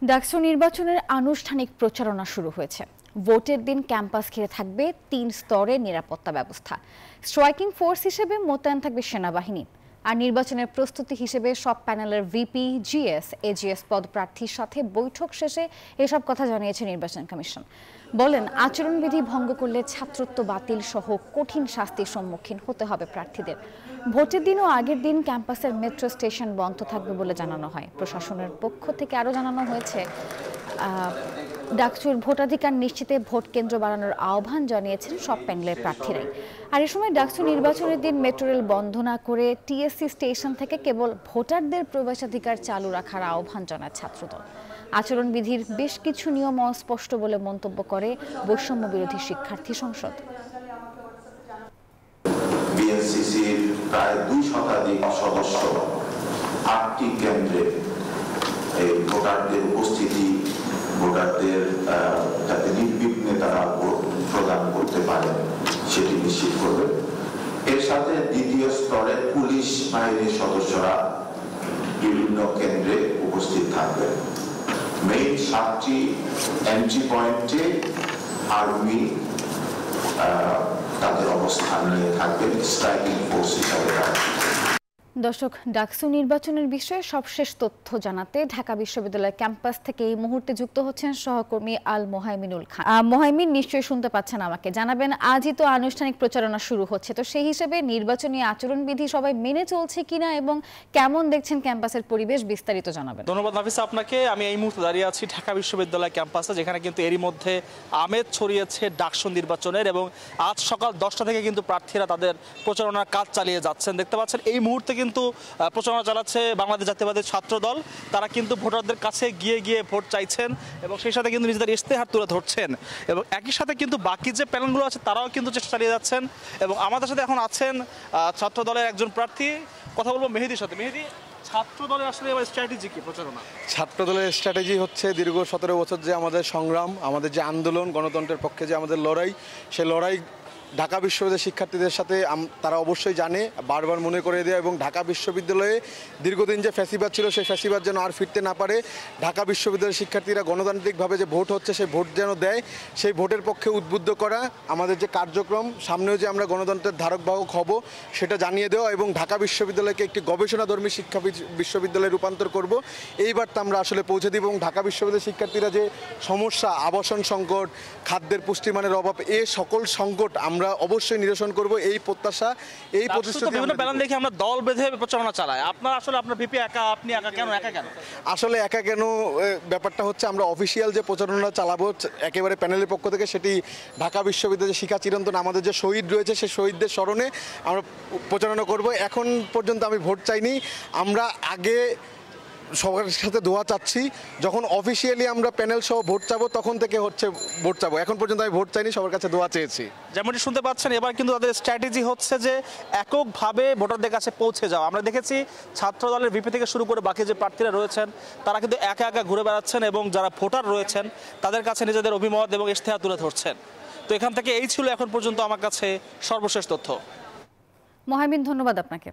ডাকসু নির্বাচনের আনুষ্ঠানিক প্রচারণা শুরু হয়েছে। ভোটের দিন ক্যাম্পাস ঘিরে থাকবে ৩ স্তরের নিরাপত্তা ব্যবস্থা। স্ট্রাইকিং ফোর্স হিসেবে মোতায়েন থাকবে সেনাবাহিনী। আর নির্বাচনের প্রস্তুতি হিসেবে সব প্যানেলের ভিপি, জিএস, এজিএস পদপ্রার্থীর সাথে বৈঠক শেষে এসব কথা জানিয়েছে নির্বাচন কমিশন। বলেন, আচরণবিধি ভঙ্গ করলে ছাত্রত্ব বাতিল সহ কঠিন শাস্তির সম্মুখীন হতে হবে প্রার্থীদের। ভোটের দিন ও আগের দিন ক্যাম্পাসের মেট্রো স্টেশন বন্ধ থাকবে বলে জানানো হয়। প্রশাসনের পক্ষ থেকে আরও জানানো হয়েছে, ডাকসুর ভোটাধিকার নিশ্চিতে ভোট কেন্দ্র বাড়ানোর আহ্বান জানিয়েছেন সব প্যানেলের প্রার্থীরাই। আর এ সময় ডাকসু নির্বাচনের দিন মেট্রো রেল বন্ধ না করে টিএসসি স্টেশন থেকে কেবল ভোটারদের প্রবেশাধিকার চালু রাখার আহ্বান জানায় ছাত্রদল। আচরণবিধির বেশ কিছু নিয়ম অস্পষ্ট বলে মন্তব্য করে বৈষম্য বিরোধী শিক্ষার্থী সংসদ। বিএনসিসির প্রায় 2 শতাধিক সদস্য 8টি কেন্দ্রে এই ভোটারদের উপস্থিতি, ভোটারদের যাতে নির্বিঘ্নে তারা ভোট প্রদান করতে পারে সেটি নিশ্চিত করবে। এর সাথে দ্বিতীয় স্তরে পুলিশ বাহিনীর সদস্যরা বিভিন্ন কেন্দ্রে উপস্থিত থাকবেন। মেইন 7টি এন্ট্রি পয়েন্টে আর্মি তাদের অবস্থান নিয়ে থাকবেন স্ট্রাইকিং ফোর্স হিসাবে। দর্শক, ডাকসু নির্বাচনের বিষয়ে সবশেষ তথ্য জানাতে ঢাকা বিশ্ববিদ্যালয়ের ক্যাম্পাস থেকে এই মুহূর্তে যুক্ত হচ্ছেন সহকর্মী আল মোহাইমিনুল খান। মোহাইমিন, নিশ্চয়ই শুনতে পাচ্ছেন আমাকে। জানাবেন, আজই তো আনুষ্ঠানিক প্রচারণা শুরু হচ্ছে, তো সেই হিসেবে নির্বাচনী আচরণবিধি সবাই মেনে চলছে কিনা এবং কেমন দেখছেন ক্যাম্পাসের পরিবেশ, বিস্তারিত জানাবেন। ধন্যবাদ নাফিসা আপনাকে। আমি এই মুহূর্তে দাঁড়িয়ে আছি ঢাকা বিশ্ববিদ্যালয় ক্যাম্পাসে, যেখানে কিন্তু এরই মধ্যে আমেজ ছড়িয়েছে ডাকসু নির্বাচনের, এবং আজ সকাল 10টা থেকে কিন্তু প্রার্থীরা তাদের প্রচারণার কাজ চালিয়ে যাচ্ছেন। দেখতে পাচ্ছেন এই মুহূর্তে কিন্তু প্রচারণা চালাচ্ছে বাংলাদেশ জাতীয়তাবাদী ছাত্র দল। তারা কিন্তু ভোটারদের কাছে গিয়ে গিয়ে ভোট চাইছেন এবং সেই সাথে কিন্তু নিজেদের ইশতেহার তুলে ধরছেন, এবং একই সাথে কিন্তু বাকি যে প্যানেলগুলো আছে তারাও কিন্তু চেষ্টা চালিয়ে যাচ্ছেন। এবং আমাদের সাথে এখন আছেন ছাত্র দলের একজন প্রার্থী। কথা বলবো মেহেদির সাথে। মেহেদি, ছাত্র দলের আসলে এবার স্ট্র্যাটেজি কি প্রচারণা? ছাত্র দলের স্ট্র্যাটেজি হচ্ছে দীর্ঘ 17 বছর যে আমাদের সংগ্রাম, আমাদের যে আন্দোলন, গণতন্ত্রের পক্ষে যে আমাদের লড়াই, সেই লড়াই ঢাকা বিশ্ববিদ্যালয়ের শিক্ষার্থীদের সাথে তারা অবশ্যই জানে, বারবার মনে করে দেয়। এবং ঢাকা বিশ্ববিদ্যালয়ে দীর্ঘদিন যে ফ্যাসিবাদ ছিল, সেই ফ্যাসিবাদ যেন আর ফিরতে না পারে। ঢাকা বিশ্ববিদ্যালয়ের শিক্ষার্থীরা গণতান্ত্রিকভাবে যে ভোট হচ্ছে, সেই ভোট যেন দেয়, সেই ভোটের পক্ষে উদ্বুদ্ধ করা, আমাদের যে কার্যক্রম, সামনেও যে আমরা গণতন্ত্রের ধারক বাহক হব সেটা জানিয়ে দেওয়া, এবং ঢাকা বিশ্ববিদ্যালয়কে একটি গবেষণাধর্মী শিক্ষা বিশ্ববিদ্যালয়ে রূপান্তর করব, এই বার্তা আমরা আসলে পৌঁছে দিব। এবং ঢাকা বিশ্ববিদ্যালয়ের শিক্ষার্থীরা যে সমস্যা, আবাসন সংকট, খাদ্যের পুষ্টিমানের অভাব, এই সকল সংকট আমরা অবশ্যই নিরসন করব, এই প্রত্যাশা, এই প্রতিশ্রুতি। বিভিন্ন প্ল্যান দেখে আমরা দল বেঁধে প্রচারণা চালাই। আপনার ভিপি একা, আপনি একা কেন? আসলে একা কেন ব্যাপারটা হচ্ছে, আমরা অফিসিয়াল যে প্রচারণা চালাবো একেবারে প্যানেলের পক্ষ থেকে, সেটি ঢাকা বিশ্ববিদ্যালয়ের শিক্ষা চিরন্তন আমাদের যে শহীদ রয়েছে, সেই শহীদদের স্মরণে আমরা প্রচারণা করব। এখন পর্যন্ত আমি ভোট চাইনি। আমরা আগে সবার সাথে দোয়া চাচ্ছি, যখন অফিসিয়ালি আমরা প্যানেল সহ ভোট চাবো তখন থেকে হচ্ছে ভোট চাবো। এখন পর্যন্ত আমি ভোট চাইনি, সবার কাছে দোয়া চেয়েছি। যেমনটি শুনতে পাচ্ছেন, এবার কিন্তু তাদের স্ট্র্যাটেজি হচ্ছে যে এককভাবে ভোটারদের কাছে পৌঁছে যাওয়া। আমরা দেখেছি ছাত্র দলের ভিপি থেকে শুরু করে বাকি যে প্রার্থীরা রয়েছেন তারা কিন্তু একা একা ঘুরে বেড়াচ্ছেন এবং যারা ভোটার রয়েছেন তাদের কাছে নিজেদের অভিমত এবং ইশতেহার তুলে ধরছেন। তো এখান থেকে এই ছিল এখন পর্যন্ত আমার কাছে সর্বশেষ তথ্য। মোহাইমিন, ধন্যবাদ আপনাকে।